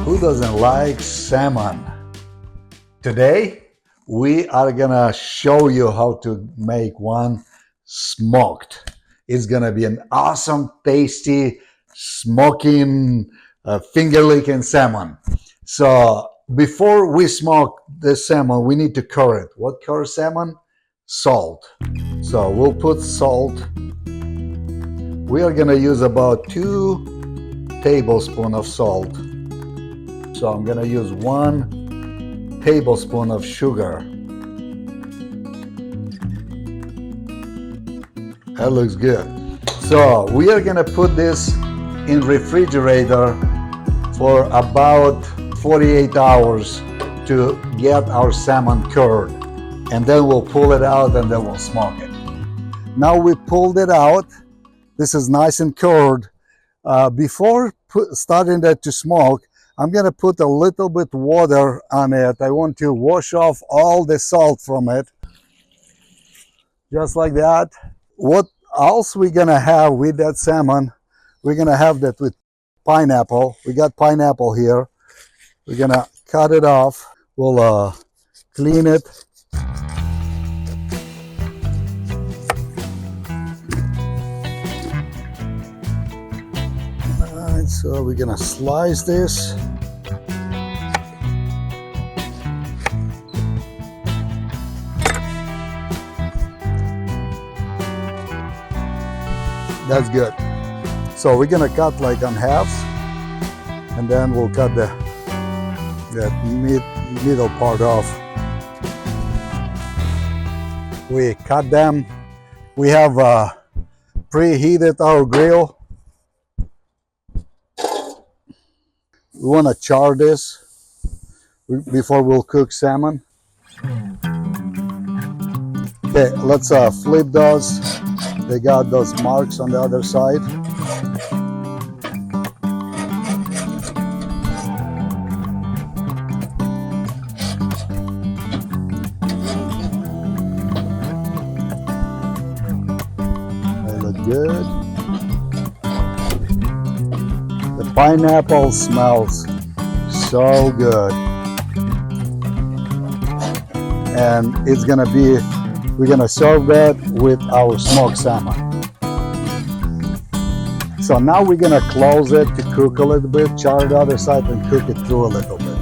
Who doesn't like salmon? Today, we are gonna show you how to make one smoked. It's gonna be an awesome, tasty, smoking, finger-licking salmon. So before we smoke the salmon, we need to cure it. What cures salmon? Salt. So we'll put salt. We are gonna use about 2 tablespoons of salt. So I'm gonna use 1 tablespoon of sugar. That looks good. So we are gonna put this in refrigerator for about 48 hours to get our salmon cured. And then we'll pull it out and then we'll smoke it. Now we pulled it out. This is nice and cured. Before starting that to smoke, I'm gonna put a little bit water on it. I want to wash off all the salt from it. Just like that. What else we're gonna have with that salmon? We're gonna have that with pineapple. We got pineapple here. We're gonna cut it off. We'll clean it. Alright, so we're gonna slice this. That's good. So we're gonna cut like on halves, and then we'll cut that middle part off. We cut them. We have preheated our grill. We want to char this before we'll cook salmon. Okay, let's flip those. They got those marks on the other side. They look good. The pineapple smells so good. And it's gonna be, we're gonna serve that with our smoked salmon. So now we're gonna close it to cook a little bit, char the other side and cook it through a little bit.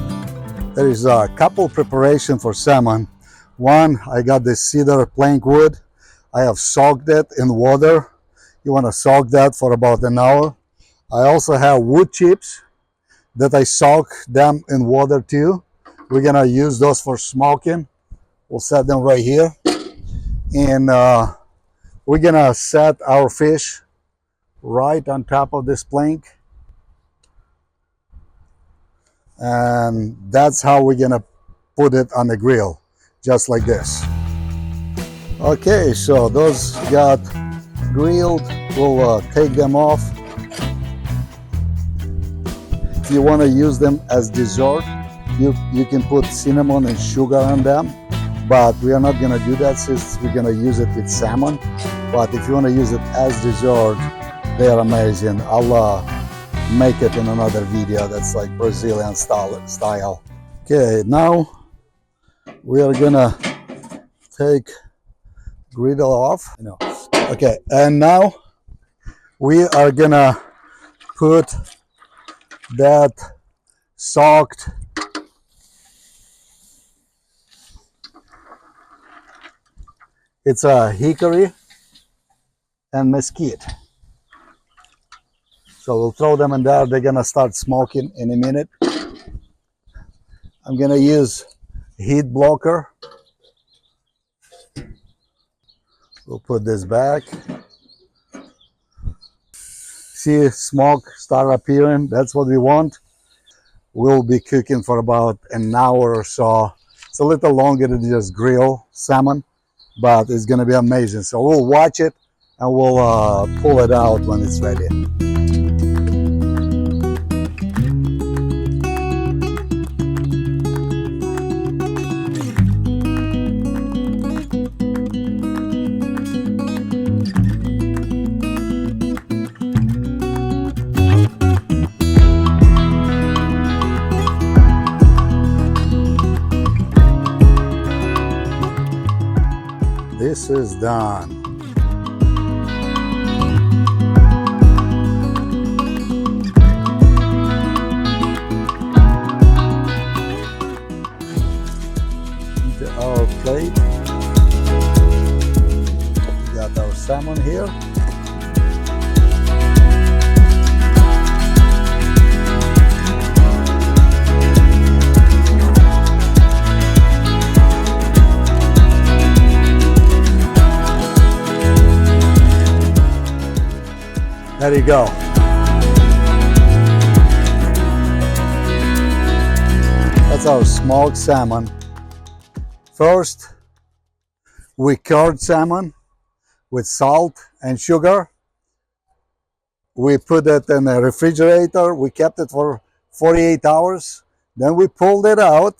There is a couple preparation for salmon. One, I got this cedar plank wood. I have soaked it in water. You wanna soak that for about an hour. I also have wood chips that I soak them in water too. We're gonna use those for smoking. We'll set them right here. And we're gonna set our fish right on top of this plank. And that's how we're gonna put it on the grill, just like this. Okay, so those got grilled. We'll take them off. If you wanna use them as dessert, you can put cinnamon and sugar on them. But we are not gonna do that since we're gonna use it with salmon. But if you wanna use it as dessert, they are amazing. I'll make it in another video that's like Brazilian style. Okay, now we are gonna take griddle off. No. Okay, and now we are gonna put that soaked it's a hickory and mesquite. So we'll throw them in there. They're gonna start smoking in a minute. I'm gonna use heat blocker. We'll put this back. See smoke start appearing. That's what we want. We'll be cooking for about an hour or so. It's a little longer than just grill salmon, but it's gonna be amazing. So we'll watch it and we'll pull it out when it's ready. this is done. Into our plate. We got our salmon here. There you go. That's our smoked salmon. First, we cured salmon with salt and sugar. We put it in a refrigerator. We kept it for 48 hours. Then we pulled it out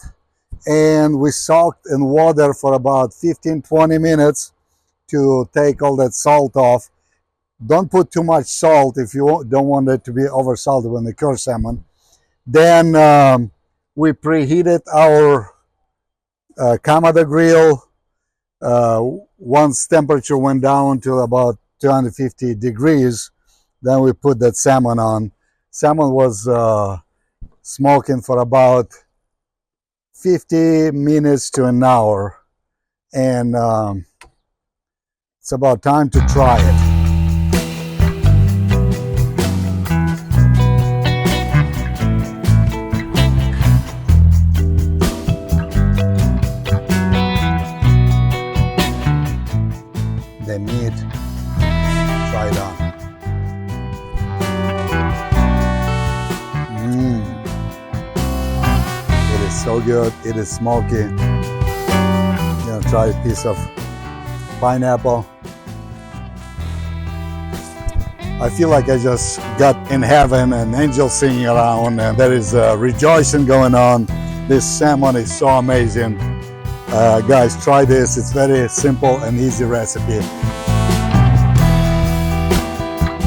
and we soaked in water for about 15-20 minutes to take all that salt off. Don't put too much salt if you don't want it to be over salted when you cure salmon. Then we preheated our kamado grill. Once temperature went down to about 250 degrees, then we put that salmon on. Salmon was smoking for about 50 minutes to an hour, and it's about time to try it. The meat, try it on. It is so good. It is smoky. I'm gonna try a piece of pineapple. I feel like I just got in heaven and angels singing around, and there is rejoicing going on. This salmon is so amazing. Guys, try this. It's very simple and easy recipe.